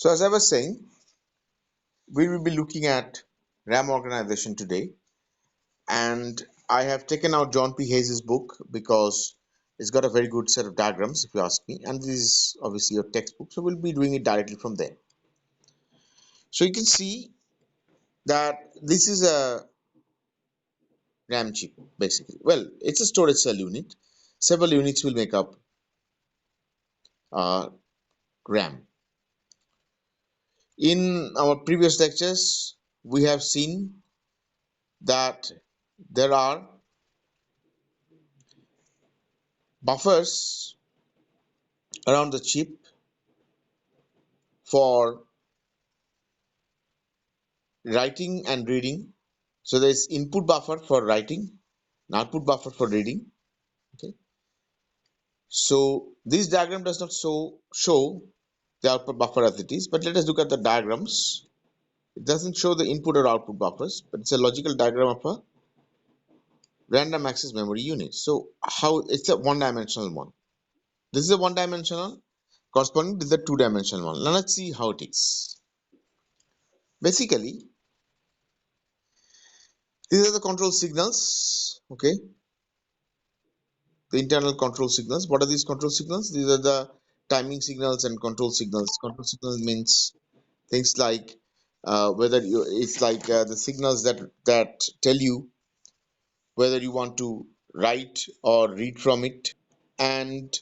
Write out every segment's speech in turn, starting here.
So as I was saying, we will be looking at RAM organization today, and I have taken out John P. Hayes' book because it's got a very good set of diagrams, if you ask me, and this is obviously your textbook, so we'll be doing it directly from there. So you can see that this is a RAM chip, basically. Well, it's a storage cell unit. Several units will make up RAM. In our previous lectures, we have seen that there are buffers around the chip for writing and reading. So there's input buffer for writing, and output buffer for reading. Okay. So this diagram does not show the output buffer as it is, but let us look at the diagrams. It doesn't show the input or output buffers, but it's a logical diagram of a random access memory unit. So how it's a one-dimensional one. This is a one-dimensional corresponding to the two-dimensional one. Now let's see how it is. Basically, these are the control signals. Okay, the internal control signals. What are these control signals? These are the timing signals and control signals. Control signals means things like whether you it's like the signals that tell you whether you want to write or read from it, and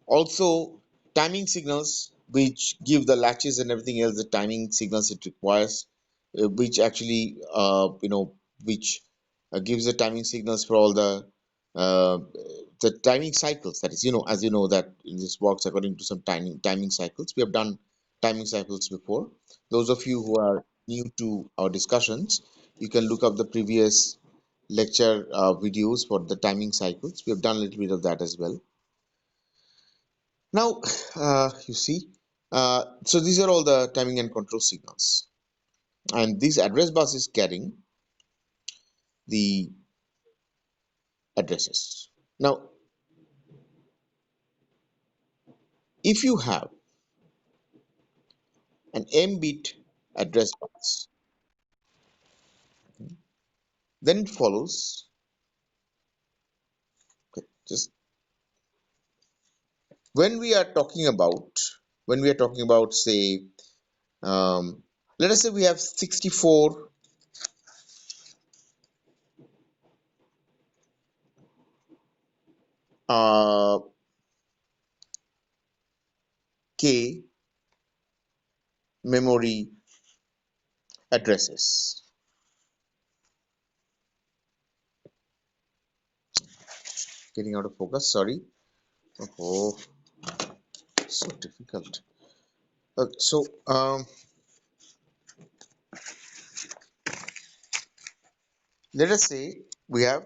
also timing signals which give the latches and everything else, the timing signals it requires, which actually which gives the timing signals for all uh, the timing cycles. That is, as you know that this works according to some timing cycles. We have done timing cycles before. Those of you who are new to our discussions, you can look up the previous lecture videos for the timing cycles. We have done a little bit of that as well. Now, you see, so these are all the timing and control signals, and this address bus is carrying the addresses. Now, if you have an m-bit address bus, then it follows. Okay, just when we are talking about say, let us say we have 64 k memory addresses. Getting out of focus, sorry. Oh, so difficult. So let us say we have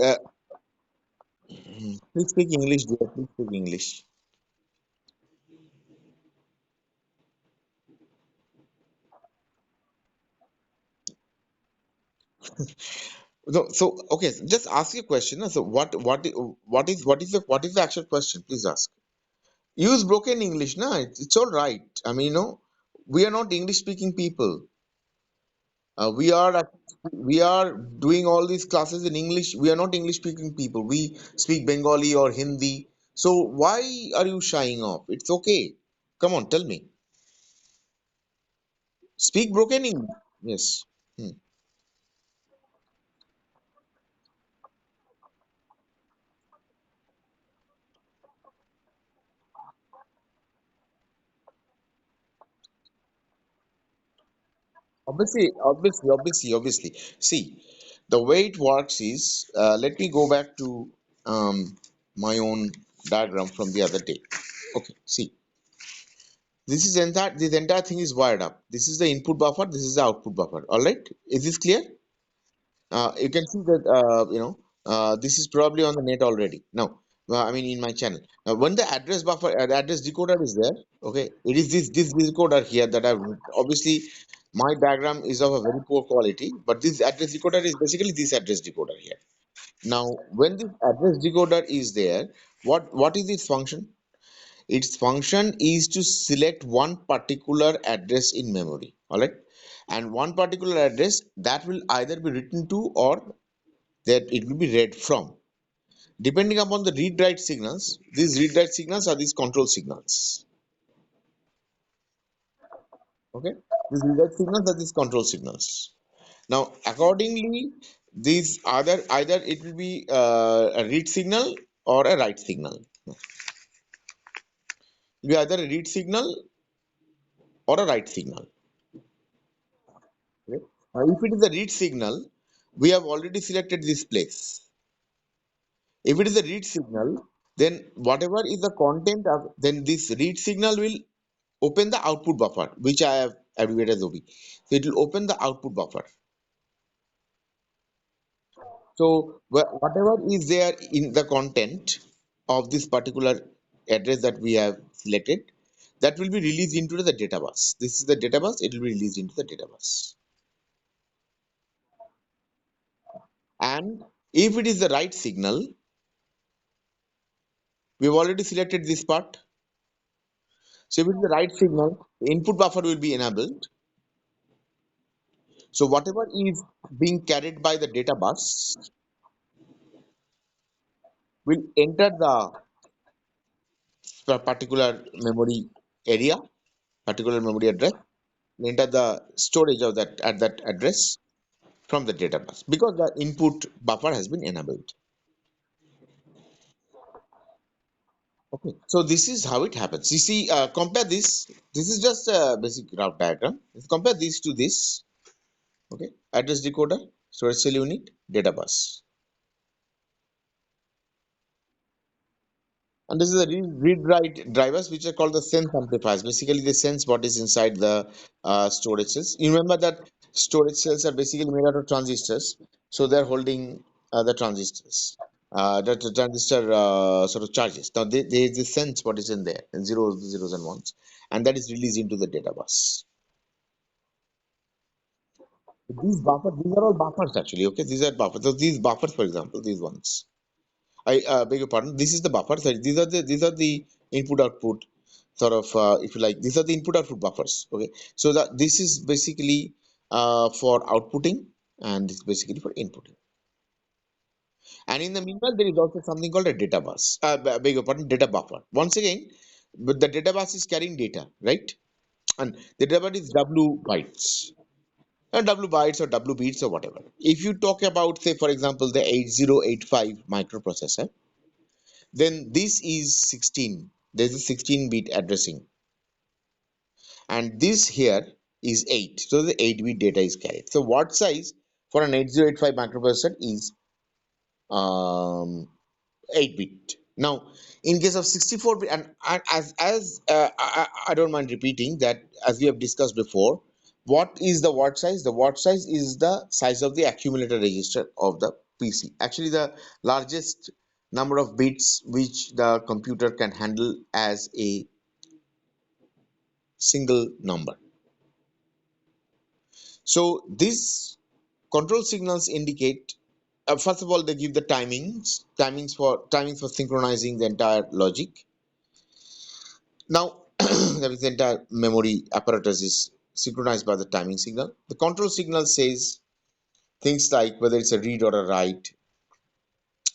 uh, please speak English, dear. Please speak English. No, so okay, just ask your question. So what is the actual question? Please ask. Use broken English, na? It's all right. I mean, we are not English speaking people. We are doing all these classes in English. We are not English speaking people. We speak Bengali or Hindi. So why are you shying off? It's okay. Come on, tell me. Speak broken English. Yes. Hmm. Obviously. See, the way it works is, let me go back to my own diagram from the other day. Okay, see, this entire thing is wired up. This is the input buffer. This is the output buffer. All right, is this clear? You can see that this is probably on the net already. Now, I mean in my channel. Now, when the address buffer, the address decoder is there, okay, it is this decoder here that I've obviously my diagram is of a very poor quality, but this address decoder is basically this address decoder here. Now, when this address decoder is there, what is its function? Its function is to select one particular address in memory, all right, and one particular address that will either be written to or that it will be read from. Depending upon the read write signals, these read write signals are these control signals. Okay, these read write signals are these control signals. Now, accordingly, these either it will be a read signal or a write signal. It will be either a read signal or a write signal. Okay. If it is a read signal, we have already selected this place. If it is a read signal, then whatever is the content of then this read signal will open the output buffer, which I have abbreviated as OB. So it will open the output buffer. So whatever is there in the content of this particular address that we have selected, that will be released into the data bus. This is the data bus, it will be released into the data bus. And if it is the right signal, we have already selected this part. So if it is the right signal, the input buffer will be enabled. So whatever is being carried by the data bus will enter the particular memory area, particular memory address, enter the storage of that at that address from the data bus because the input buffer has been enabled. Okay, so this is how it happens. You see, compare this. This is just a basic route diagram. Compare this to this. Okay, address decoder, storage cell unit, data bus. And this is the read write drivers, which are called the sense amplifiers. Basically, they sense what is inside the storage cells. You remember that storage cells are basically made out of transistors, so they're holding the transistors. The transistor sort of charges. Now they sense what is in there, and zeros and ones, and that is released into the data bus. These are all buffers actually. Okay, these are buffers. So these buffers, for example, these ones. I beg your pardon. This is the buffer. Sorry, these are the input output sort of if you like. These are the input output buffers. Okay, so that this is basically for outputting and this is basically for inputting. And in the meanwhile, there is also something called a data bus. Beg your pardon, data buffer. Once again, but the data bus is carrying data, right? And the data bus is W bytes. W bytes or W bits or whatever. If you talk about, say, for example, the 8085 microprocessor, then this is 16. There's a 16-bit addressing, and this here is 8. So the 8-bit data is carried. So what size for an 8085 microprocessor is um, 8-bit. Now, in case of 64-bit, and I don't mind repeating that as we have discussed before, what is the word size? The word size is the size of the accumulator register of the PC. Actually, the largest number of bits which the computer can handle as a single number. So these control signals indicate first of all they give the timings for synchronizing the entire logic. Now, that is the entire memory apparatus is synchronized by the timing signal. The control signal says things like whether it's a read or a write,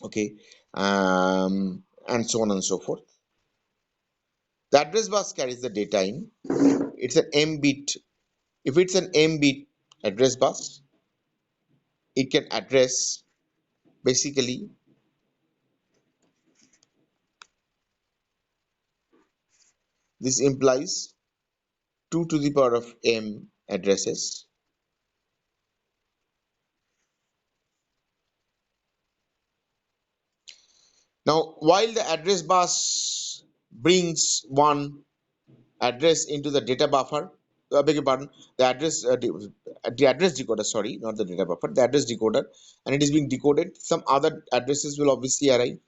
okay, and so on and so forth. The address bus carries the data in. It's an M bit. If it's an M bit address bus, it can address basically this implies 2 to the power of M addresses. Now, while the address bus brings one address into the data buffer, beg your pardon, the address decoder, sorry, not the data buffer, the address decoder, and it is being decoded. Some other addresses will obviously arrive.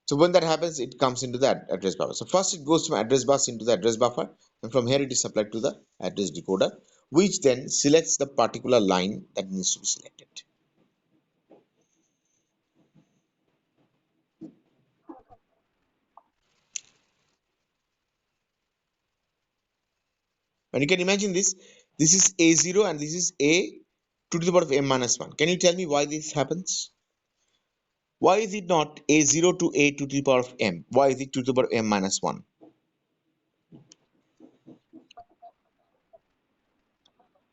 So when that happens, it comes into the address buffer. So first it goes from address bus into the address buffer, and from here it is supplied to the address decoder, which then selects the particular line that needs to be selected. And you can imagine this is A0 and this is A to the power of m minus 1. Can you tell me why this happens? Why is it not A0 to A to the power of m? Why is it to the power of m minus 1?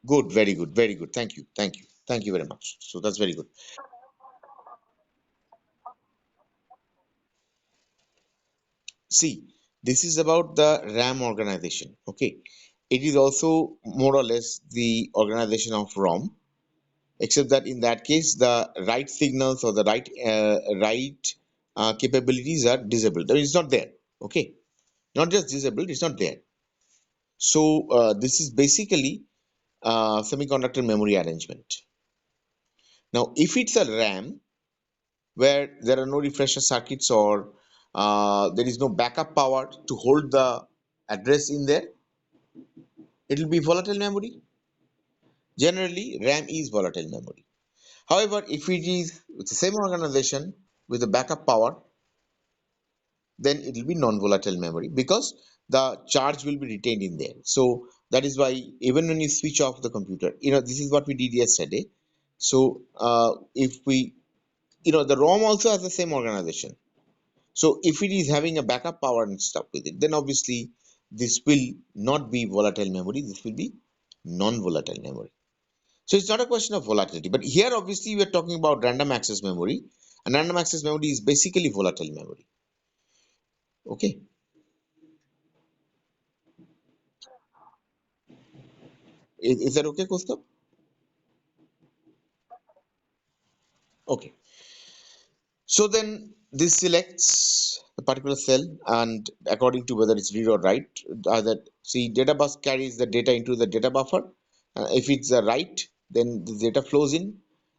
Good, very good, very good. Thank you, thank you, thank you very much. So that's very good. See, this is about the RAM organization. Okay, it is also more or less the organization of ROM, except that in that case, the write signals or the write capabilities are disabled. I mean, it's not there. Okay, not just disabled, it's not there. So this is basically semiconductor memory arrangement. Now, if it's a RAM where there are no refresher circuits or there is no backup power to hold the address in there, it will be volatile memory. Generally, RAM is volatile memory. However, if it is with the same organization with the backup power, then it will be non-volatile memory because the charge will be retained in there. So that is why even when you switch off the computer, this is what we did yesterday. So if we, the ROM also has the same organization. So if it is having a backup power and stuff with it, then obviously this will not be volatile memory. This will be non-volatile memory. So it's not a question of volatility, but here obviously we are talking about random access memory, and random access memory is basically volatile memory. Okay, is that okay, Kostab? Okay. So then this selects the particular cell and according to whether it's read or write, that see data bus carries the data into the data buffer. If it's a write, then the data flows in,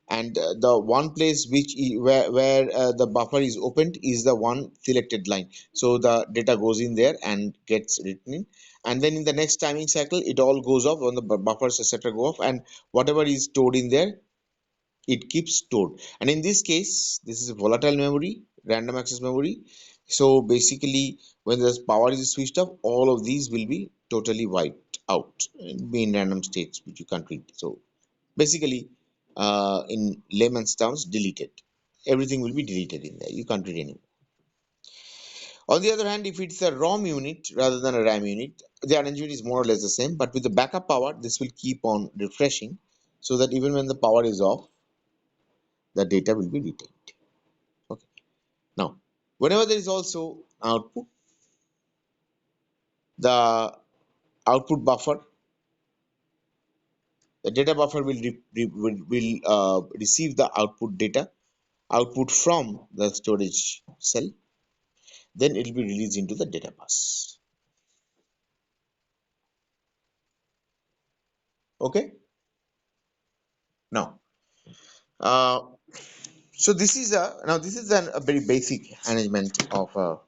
and the one place where the buffer is opened is the one selected line. So the data goes in there and gets written in, and then in the next timing cycle, it all goes off when the buffers etc. go off, and whatever is stored in there, it keeps stored. And in this case, this is a volatile memory, random access memory. So basically when the power is switched off, all of these will be totally wiped out and be in random states which you can't read. So basically in layman's terms, deleted. Everything will be deleted in there, you can't read anymore. On the other hand, if it's a ROM unit rather than a RAM unit, the arrangement is more or less the same, but with the backup power, this will keep on refreshing so that even when the power is off, the data will be retained. Okay. Now, whenever there is also output, the output buffer, the data buffer will receive the output from the storage cell. Then it will be released into the data bus. Okay. Now, uh, so this is a very basic arrangement of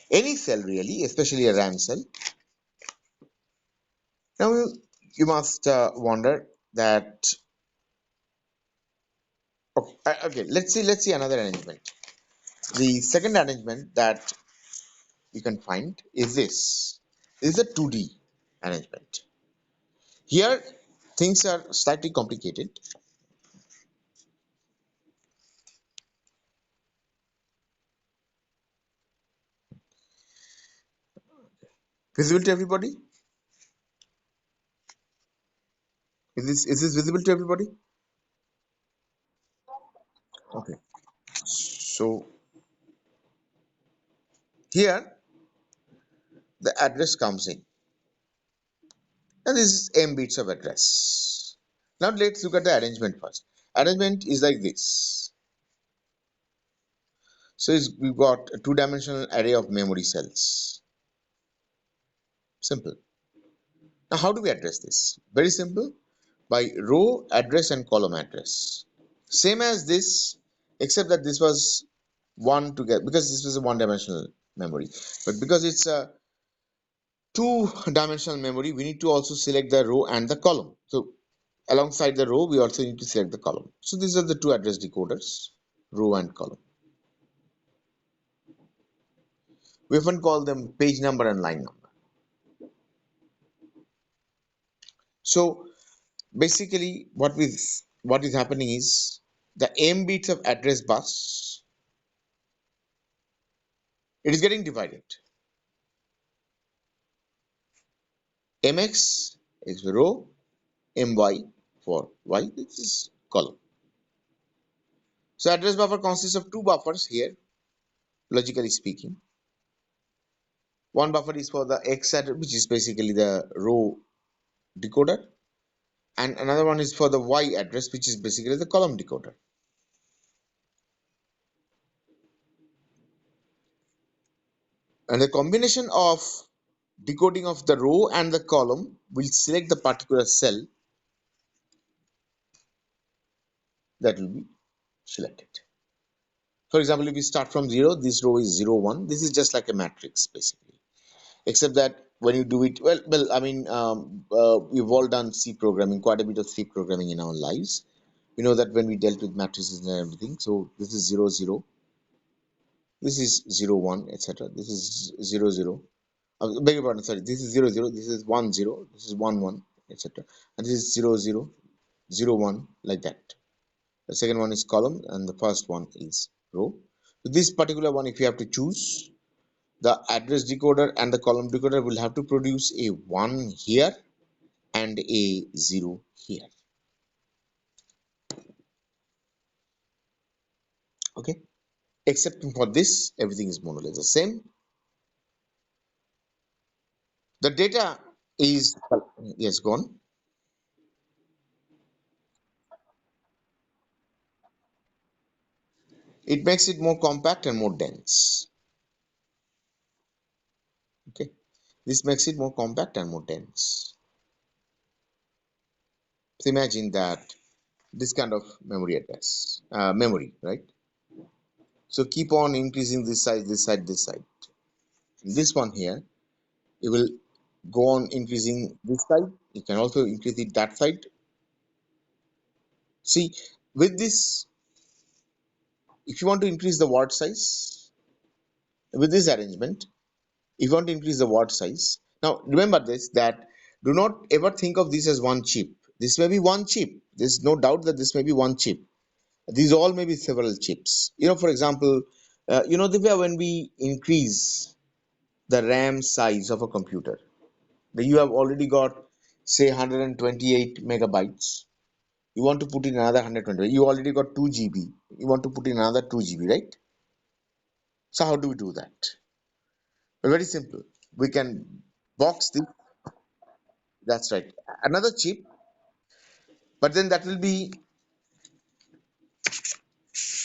any cell really, especially a RAM cell. Now you must wonder that. Okay, okay, let's see another arrangement. The second arrangement that you can find is this. This is a 2D arrangement. Here things are slightly complicated. Visible to everybody? Is this visible to everybody? Okay. So here the address comes in. And this is m bits of address. Now let's look at the arrangement first. Arrangement is like this. So we've got a two-dimensional array of memory cells. Simple. Now how do we address this? Very simple. By row address and column address. Same as this, except that this was one to get, because this was a one-dimensional memory, but because it's a two-dimensional memory, we need to also select the row and the column. So alongside the row, we also need to select the column. So these are the two address decoders, row and column. We often call them page number and line number. So basically, what is happening is the m bits of address bus, it is getting divided. Mx is row, my for y, this is column. So address buffer consists of two buffers here, logically speaking. One buffer is for the x address, which is basically the row decoder, and another one is for the y address, which is basically the column decoder. And the combination of decoding of the row and the column will select the particular cell that will be selected. For example, if we start from 0, this row is 0, 1. This is just like a matrix, basically. Except that when you do it, I mean, we've all done C programming, quite a bit of C programming in our lives. We know that when we dealt with matrices and everything, so this is 0, 0. This is 0, 1, etc. This is 0, 0. Beg your pardon, sorry. This is 0, 0. This is 1, 0. This is 1, 1, etc. And this is 0, 0, 0, 1, like that. The second one is column, and the first one is row. So this particular one, if you have to choose, the address decoder and the column decoder will have to produce a 1 here and a 0 here. Okay. Except for this, everything is more or less the same. The data is, yes, gone. It makes it more compact and more dense. Okay. This makes it more compact and more dense. So imagine that this kind of memory address, right? So keep on increasing this side, this side, this side. This one here, it will go on increasing this side. You can also increase it that side. See, with this, if you want to increase the word size, with this arrangement, if you want to increase the word size, now remember this, that do not ever think of this as one chip. This may be one chip. There's no doubt that this may be one chip. These all may be several chips. For example, Divya, when we increase the RAM size of a computer, you have already got, say, 128 megabytes. You want to put in another 120. You already got 2 GB. You want to put in another 2 GB, right? So how do we do that? Well, very simple. We can box this. That's right. Another chip, but then that will be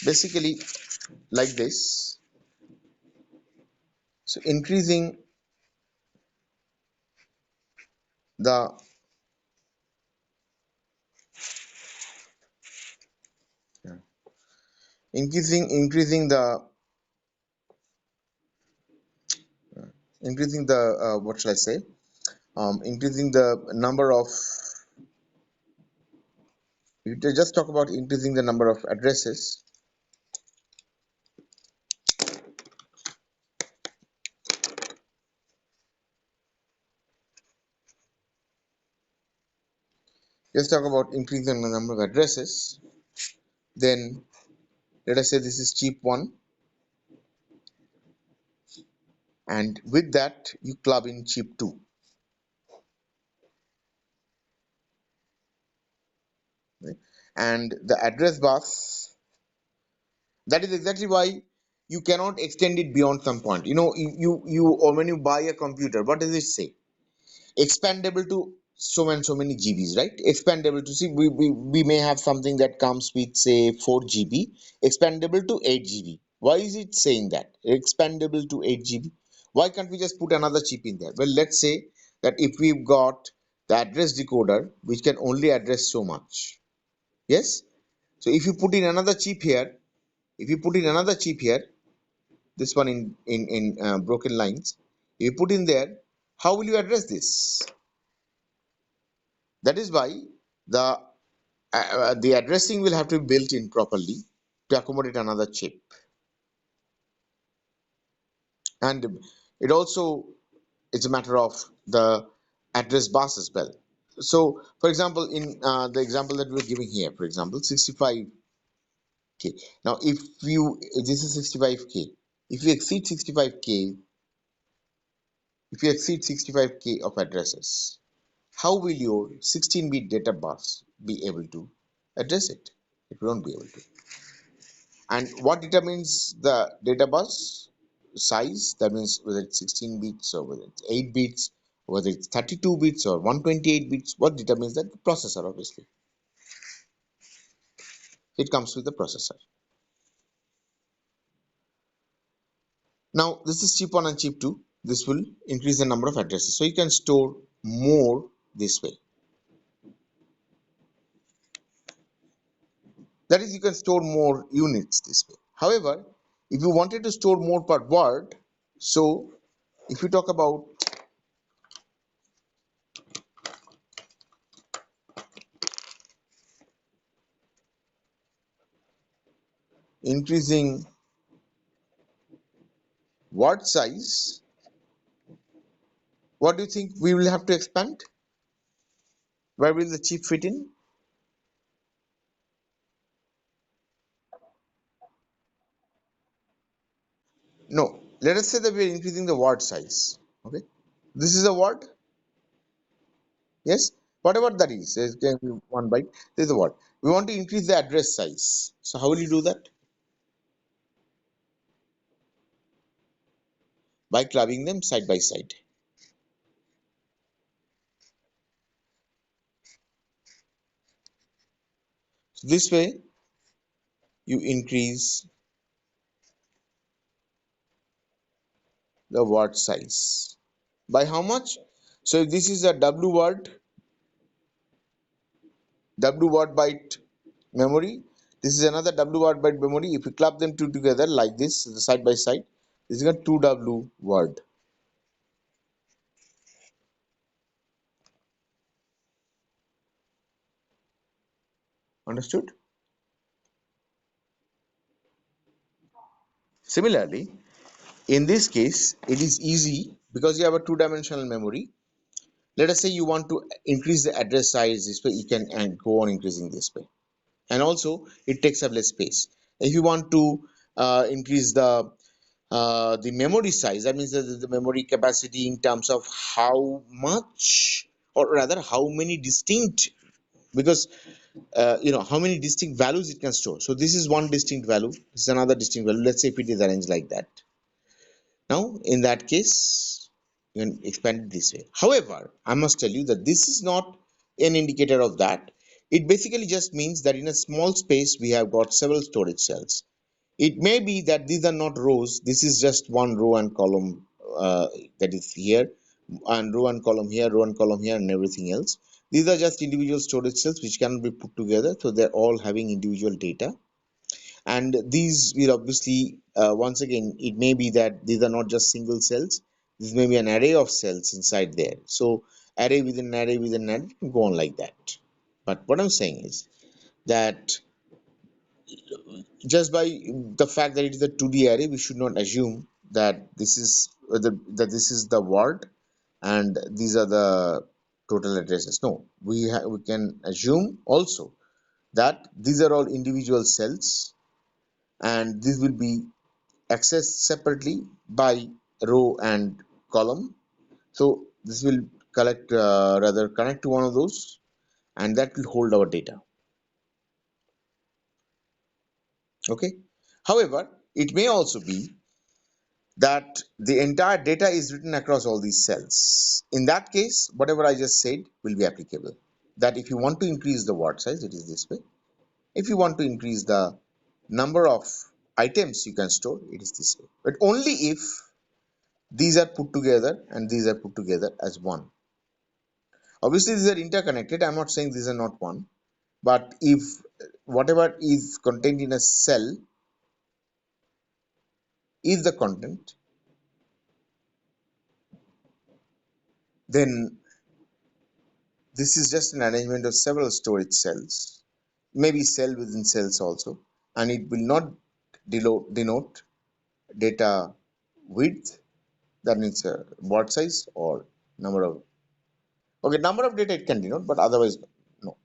basically like this. So the increasing the what shall I say? Increasing the number of. If you just talk about increasing the number of addresses. Just talk about increasing the number of addresses. Then let us say this is chip 1, and with that you club in chip 2. Right? And the address bus, that is exactly why you cannot extend it beyond some point. Or when you buy a computer, what does it say? Expandable to so and so many GBs, right? Expandable to, see, we may have something that comes with, say, 4 GB, expandable to 8 GB. Why is it saying that? Expandable to 8 GB. Why can't we just put another chip in there? Well, let's say that if we've got the address decoder, which can only address so much. Yes? So if you put in another chip here, this one in broken lines, you put in there, how will you address this? That is why the addressing will have to be built in properly to accommodate another chip, and it also it's a matter of the address bus as well. So, for example, in the example that we're giving here, for example, 65K. Now, if you this is 65K, if you exceed 65K, if you exceed 65K of addresses, how will your 16-bit data bus be able to address it? It won't be able to. And what determines the data bus size? That means whether it's 16 bits or whether it's 8 bits, whether it's 32 bits or 128 bits. What determines that? The processor, obviously. It comes with the processor. Now, this is chip 1 and chip 2. This will increase the number of addresses. So you can store more this way. That is, you can store more units this way. However, if you wanted to store more per word, so if you talk about increasing word size, what do you think we will have to expand? Where will the chip fit in? No. Let us say that we are increasing the word size. Okay. This is a word. Yes. Whatever that is, it can be 1 byte. This is a word. We want to increase the address size. So how will you do that? By clubbing them side by side. So this way you increase the word size. By how much? So if this is a W word byte memory. This is another W word byte memory. If you club them two together like this, side by side, this is a 2W word. Understood? Similarly, in this case, it is easy because you have a two-dimensional memory. Let us say you want to increase the address size this way, you can and go on increasing this way. And also, it takes up less space. If you want to increase the memory size, that means the memory capacity in terms of how much, or rather how many distinct, because how many distinct values it can store. So this is one distinct value, this is another distinct value. Let's say if it is arranged like that. Now, in that case, you can expand it this way. However, I must tell you that this is not an indicator of that. It basically just means that in a small space, we have got several storage cells. It may be that these are not rows. This is just one row and column that is here, and row and column here, row and column here, and everything else. These are just individual storage cells which cannot be put together. So they're all having individual data, and these will obviously once again it may be that these are not just single cells, this may be an array of cells inside there. So array within array within array can go on like that. But what I'm saying is that just by the fact that it is a 2D array, we should not assume that this is the word and these are the total addresses. No, we can assume also that these are all individual cells, and this will be accessed separately by row and column. So this will rather connect to one of those, and that will hold our data. Okay. However, it may also be that the entire data is written across all these cells. In that case, whatever I just said will be applicable. That if you want to increase the word size, it is this way. If you want to increase the number of items you can store, it is this way. But only if these are put together and these are put together as one. Obviously, these are interconnected. I'm not saying these are not one. But if whatever is contained in a cell is the content, then this is just an arrangement of several storage cells, maybe cell within cells also, and it will not denote data width, that means word size or number of, okay, number of data it can denote, but otherwise no.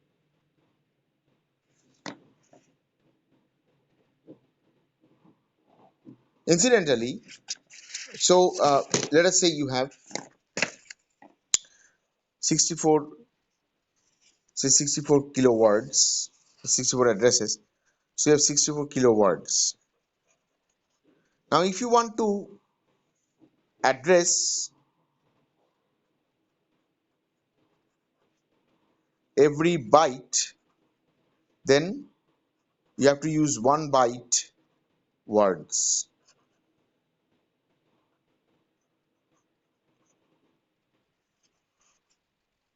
Incidentally, so let us say you have 64, say 64 kilowords, 64 addresses. So you have 64 kilowords. Now, if you want to address every byte, then you have to use 1 byte words.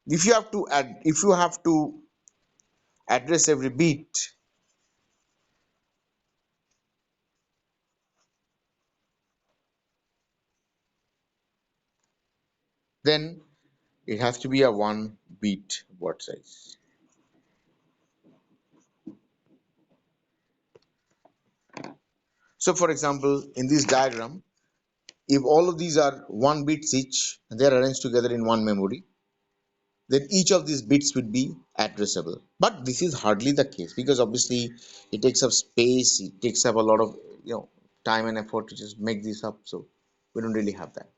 If you have to address every bit, then it has to be a 1 bit word size. So, for example, in this diagram, if all of these are 1 bits each and they are arranged together in one memory, then each of these bits would be addressable. But this is hardly the case because obviously it takes up space, it takes up a lot of time and effort to just make this up. So we don't really have that.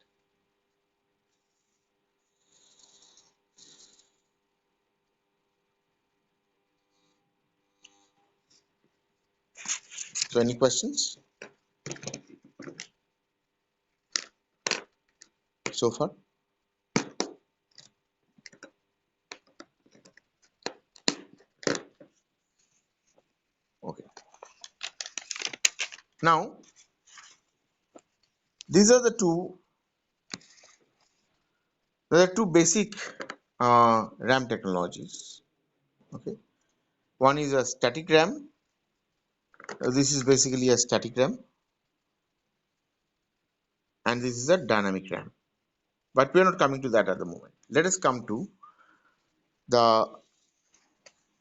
So any questions so far? Okay. Now these are the two. There are two basic RAM technologies. Okay. One is a static RAM. This is basically a static RAM, and this is a dynamic RAM. But we are not coming to that at the moment. Let us come to the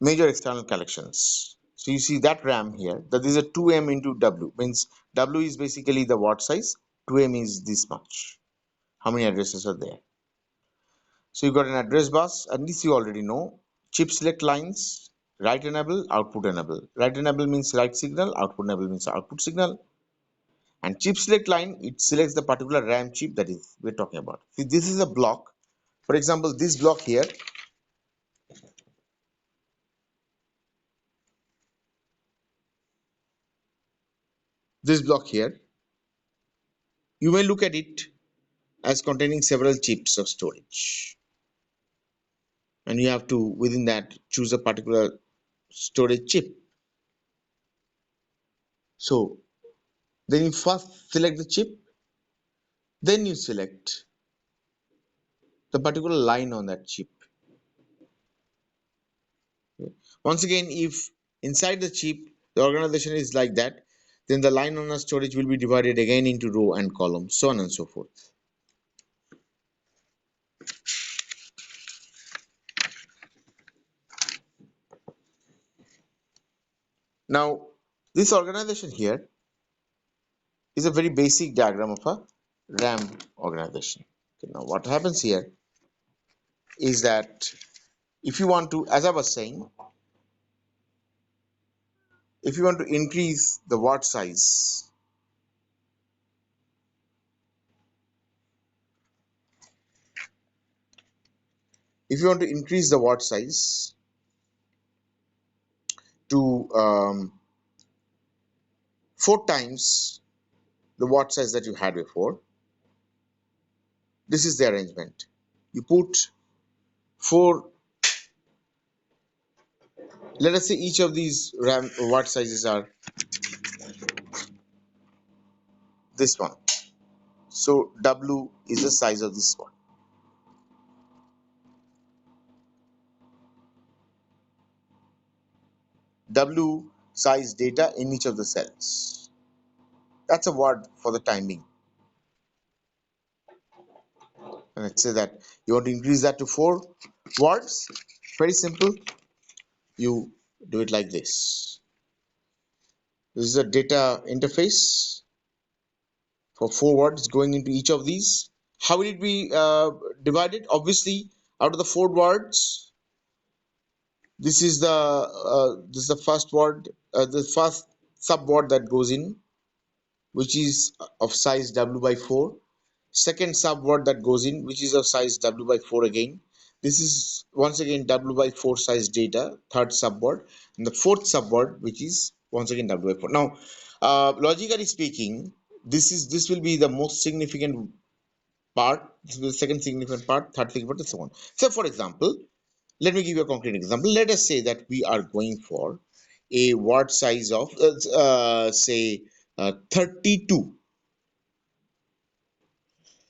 major external collections. So you see that RAM here, that is a 2M into W, means W is basically the word size, 2M is this much. How many addresses are there? So you got an address bus, and this you already know. Chip select lines, write enable, output enable. Write enable means write signal, output enable means output signal. And chip select line, it selects the particular RAM chip that is we're talking about. See, this is a block. For example, this block here, this block here, you may look at it as containing several chips of storage, and you have to within that choose a particular storage chip. So then you first select the chip, then you select the particular line on that chip. Okay. Once again, if inside the chip the organization is like that, then the line on a storage will be divided again into row and column, so on and so forth. Now this organization here is a very basic diagram of a RAM organization. Okay, now what happens here is that if you want to, as I was saying, if you want to increase the word size, if you want to increase the word size to 4 times the word size that you had before, this is the arrangement. You put 4, let us say each of these RAM word sizes are this one. So W is the size of this one. W size data in each of the cells. That's a word for the timing. And let's say that you want to increase that to 4 words. Very simple. You do it like this. This is a data interface for 4 words going into each of these. How will it be divided? Obviously, out of the 4 words, this is the first word, the first subword that goes in, which is of size W by 4. Second subword that goes in, which is of size W by 4 again. This is once again W by 4 size data, third subword, and the fourth subword, which is once again W by 4. Now, logically speaking, this will be the most significant part, this will be the second significant part, third significant part, and so on. So, for example, let me give you a concrete example. Let us say that we are going for a word size of say 32,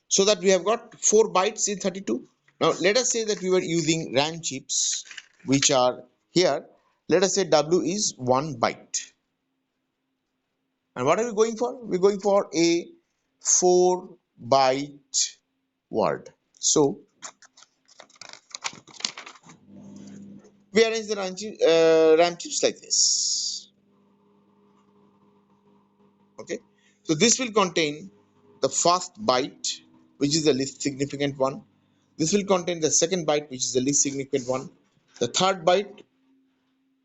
so that we have got 4 bytes in 32. Now let us say that we were using RAM chips which are here. Let us say W is 1 byte. And what are we going for? We're going for a 4 byte word. So we arrange the RAM chips like this. Okay. So this will contain the first byte, which is the least significant one. This will contain the second byte, which is the least significant one. The third byte,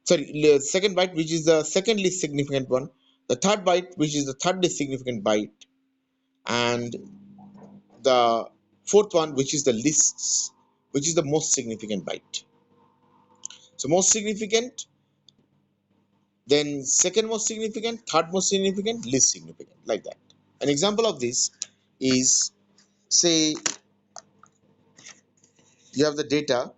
sorry, second byte, which is the second least significant one. The third byte, which is the third least significant byte, and the fourth one, which is the least, which is the most significant byte. So most significant, then second most significant, third most significant, least significant, like that. An example of this is, say you have the data.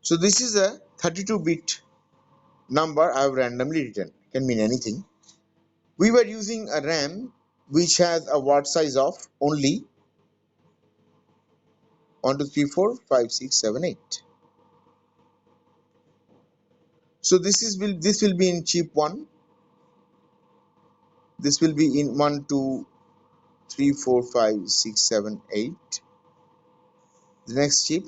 So this is a 32-bit number I have randomly written. Can mean anything. We were using a RAM which has a word size of only 1 2 3 4 5 6 7 8. So this will be in chip 1. This will be in 1 2 3 4 5 6 7 8. The next chip.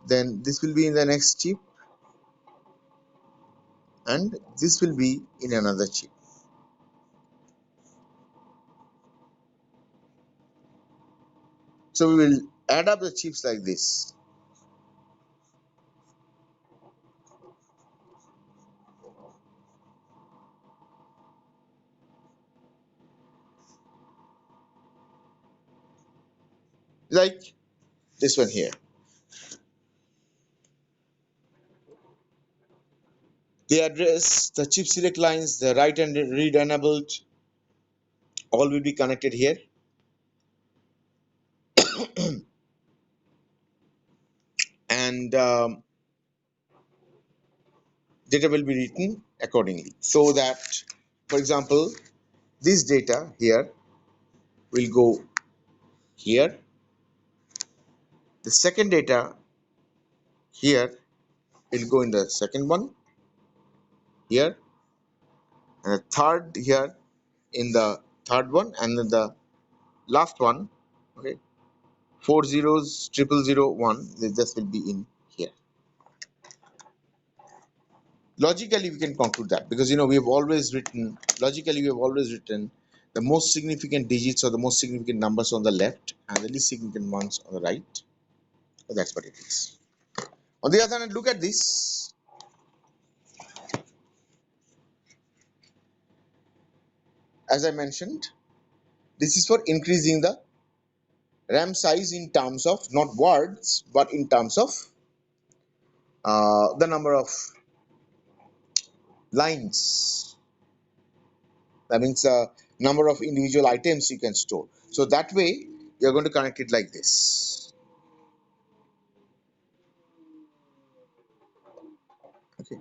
Then this will be in the next chip, and this will be in another chip. So we will add up the chips like this. Like this one here. The address, the chip select lines, the write and read enabled, all will be connected here. And data will be written accordingly. So that, for example, this data here will go here. The second data here will go in the second one here, and the third here in the third one, and then the last one, okay, 4 zeros, 0001, this will be in here. Logically, we can conclude that, because we have always written, logically, we have always written the most significant digits or the most significant numbers on the left and the least significant ones on the right. So that's what it is. On the other hand, look at this. As I mentioned, this is for increasing the RAM size in terms of not words, but in terms of the number of lines. That means number of individual items you can store. So that way you're going to connect it like this. Okay.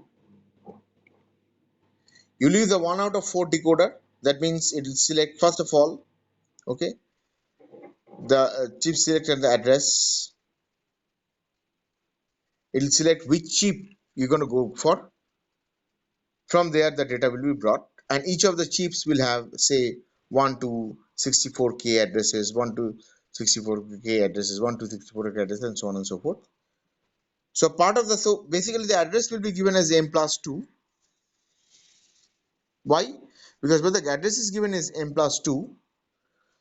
You leave the 1 out of 4 decoder. That means it will select first of all, okay, the chip select and the address. It will select which chip you're going to go for. From there, the data will be brought, and each of the chips will have, say, 1 to 64K addresses, 1 to 64K addresses, 1 to 64K addresses, and so on and so forth. So part of the so basically the address will be given as m plus 2. Why? Because when the address is given as m plus 2,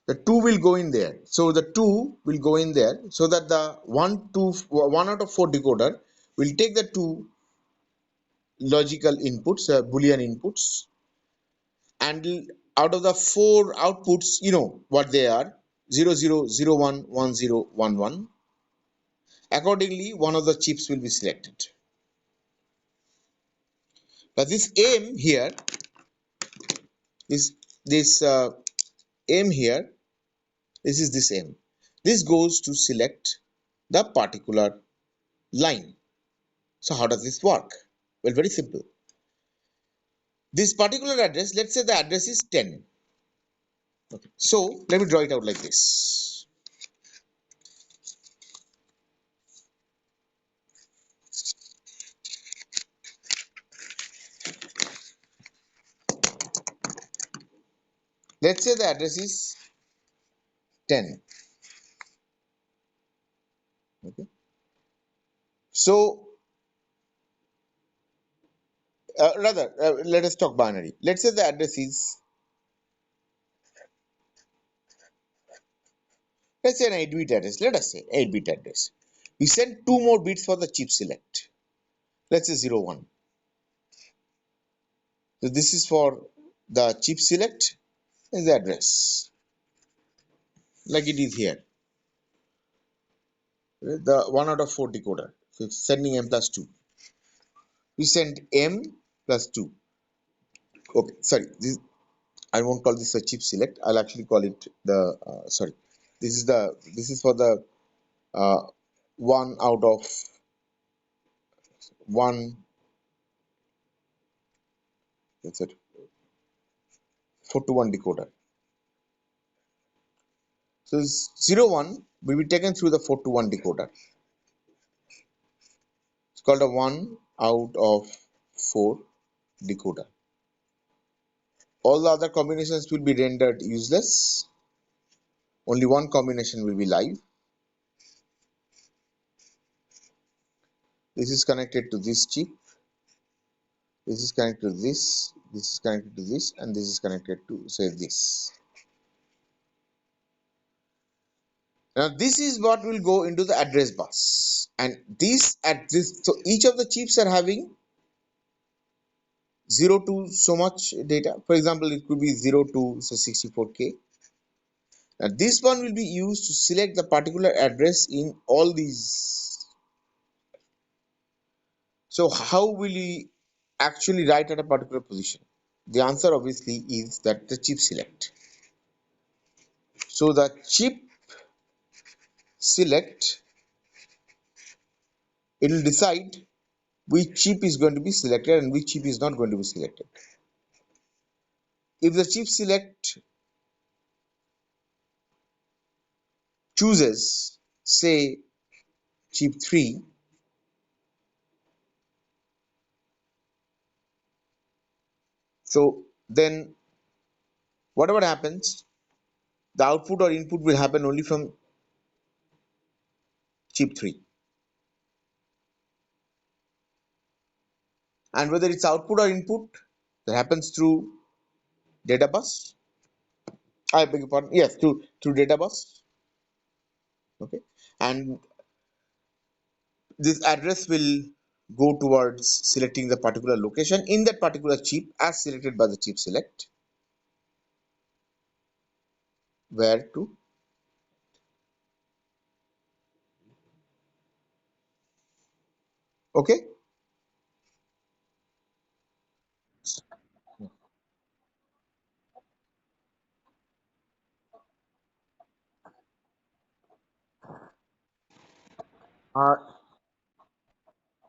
the 2 will go in there. So the 2 will go in there so that the 1 out of 4 decoder will take the 2 logical inputs, Boolean inputs, and out of the 4 outputs, you know what they are: 0 0 0 1 1 0 1 1. Accordingly, one of the chips will be selected. But this aim here is this aim here. This is this aim. This goes to select the particular line. So how does this work? Well, very simple. This particular address, let's say the address is 10. Okay. So let me draw it out like this. Let's say the address is 10. Okay. So rather, let us talk binary. Let's say the address is, let's say an 8-bit address. Let us say 8-bit address. We send 2 more bits for the chip select. Let's say 0 1. So this is for the chip select is the address, like it is here. The 1 out of 4 decoder. So it's sending m plus 2. We send m plus 2. Okay, sorry. I won't call this a chip select. I'll actually call it the sorry. This is for the uh, 1 out of 1. That's it. 4 to 1 decoder. So this 0 1 will be taken through the 4 to 1 decoder. It's called a 1 out of 4 decoder. All the other combinations will be rendered useless. Only one combination will be live. This is connected to this chip. This is connected to this. This is connected to this, and this is connected to, say, this. Now this is what will go into the address bus, and this at this. So each of the chips are having 0 to so much data. For example, it could be 0 to say 64K. Now this one will be used to select the particular address in all these. So how will we actually write at a particular position? The answer obviously is that the chip select. So the chip select, it will decide which chip is going to be selected and which chip is not going to be selected. If the chip select chooses, say, chip 3, so then whatever happens, the output or input will happen only from chip 3. And whether it's output or input, that happens through data bus. I beg your pardon. Yes, through data bus. Okay. And this address will go towards selecting the particular location in that particular chip as selected by the chip select, where to. Okay. Uh,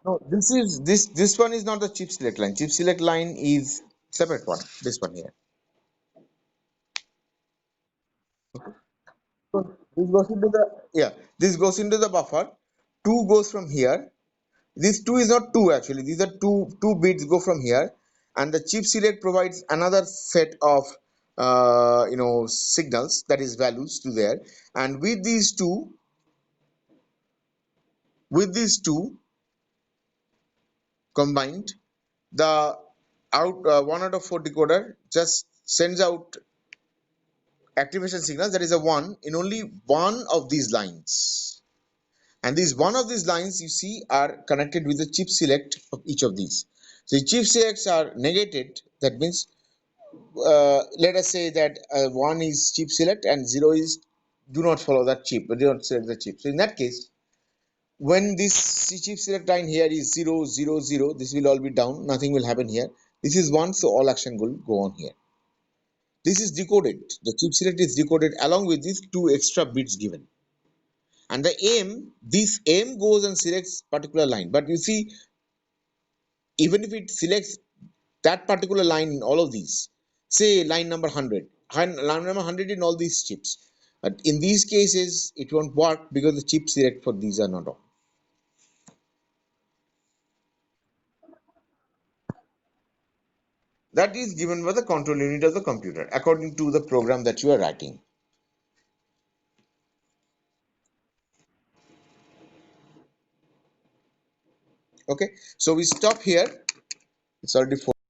no, this one is not the chip select line. Chip select line is separate one. This one here. So this goes into the, yeah. This goes into the buffer. Two goes from here. This two is not two actually. These are two bits go from here, and the chip select provides another set of signals, that is values to there. And with these two combined, the out 1 out of 4 decoder just sends out activation signals, that is a 1 in only one of these lines. And these one of these lines you see are connected with the chip select of each of these. So the chip selects are negated. That means let us say that 1 is chip select and 0 is do not follow that chip, but do not select the chip. So in that case, when this chip select line here is 0 0 0, this will all be down, nothing will happen here. This is 1, so all action will go on here. This is decoded. The chip select is decoded along with these two extra bits given. And the aim, this aim goes and selects particular line. But you see, even if it selects that particular line in all of these, say line number 100, line number 100 in all these chips, but in these cases it won't work because the chip select for these are not on. That is given by the control unit of the computer according to the program that you are writing. Okay, so we stop here. It's already 4.